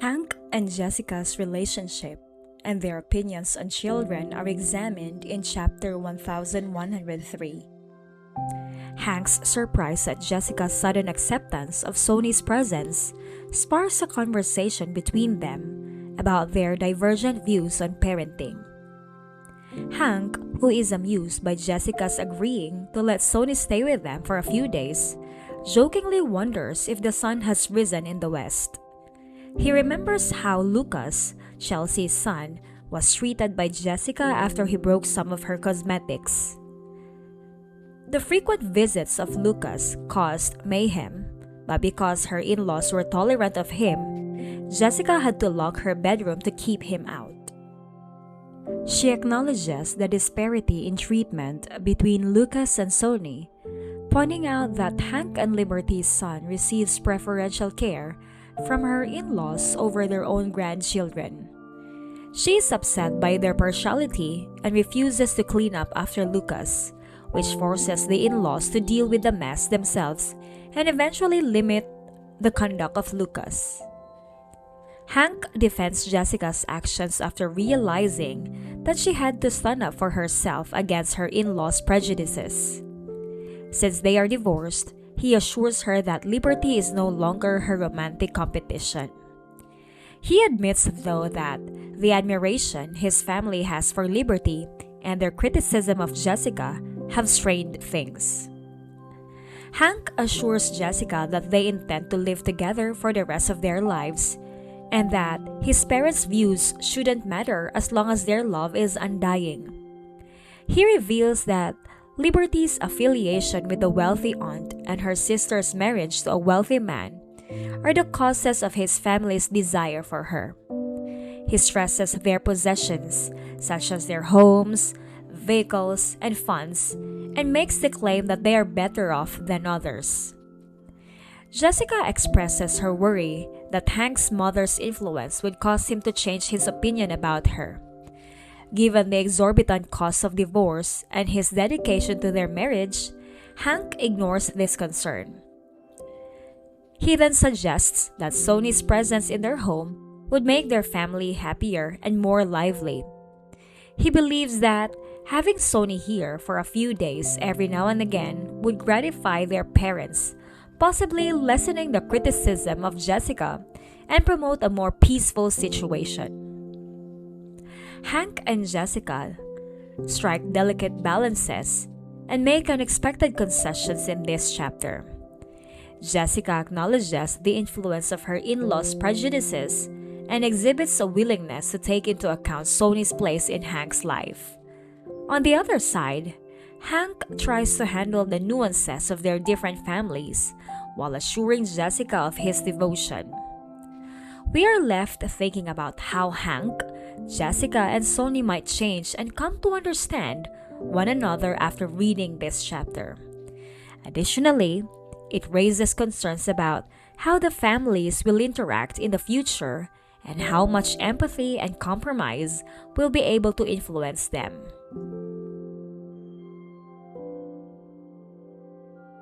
Hank and Jessica's relationship and their opinions on children are examined in chapter 1103. Hank's surprise at Jessica's sudden acceptance of Sony's presence sparks a conversation between them about their divergent views on parenting. Hank, who is amused by Jessica's agreeing to let Sony stay with them for a few days, jokingly wonders if the sun has risen in the west. He remembers how Lucas, Chelsea's son, was treated by Jessica after he broke some of her cosmetics. The frequent visits of Lucas caused mayhem, but because her in-laws were tolerant of him, Jessica had to lock her bedroom to keep him out. She acknowledges the disparity in treatment between Lucas and Sony, pointing out that Hank and Liberty's son receives preferential care from her in-laws over their own grandchildren. She is upset by their partiality and refuses to clean up after Lucas, which forces the in-laws to deal with the mess themselves and eventually limit the conduct of Lucas. Hank defends Jessica's actions after realizing that she had to stand up for herself against her in-laws' prejudices. Since they are divorced, he assures her that Liberty is no longer her romantic competition. He admits, though, that the admiration his family has for Liberty and their criticism of Jessica have strained things. Hank assures Jessica that they intend to live together for the rest of their lives and that his parents' views shouldn't matter as long as their love is undying. He reveals that Liberty's affiliation with a wealthy aunt and her sister's marriage to a wealthy man are the causes of his family's desire for her. He stresses their possessions, such as their homes, vehicles, and funds, and makes the claim that they are better off than others. Jessica expresses her worry that Hank's mother's influence would cause him to change his opinion about her. Given the exorbitant cost of divorce and his dedication to their marriage, Hank ignores this concern. He then suggests that Sony's presence in their home would make their family happier and more lively. He believes that having Sony here for a few days every now and again would gratify their parents, possibly lessening the criticism of Jessica and promote a more peaceful situation. Hank and Jessica strike delicate balances and make unexpected concessions in this chapter. Jessica acknowledges the influence of her in-laws' prejudices and exhibits a willingness to take into account Sony's place in Hank's life. On the other side, Hank tries to handle the nuances of their different families while assuring Jessica of his devotion. We are left thinking about how Hank, Jessica, and Sony might change and come to understand one another after reading this chapter. Additionally, it raises concerns about how the families will interact in the future and how much empathy and compromise will be able to influence them.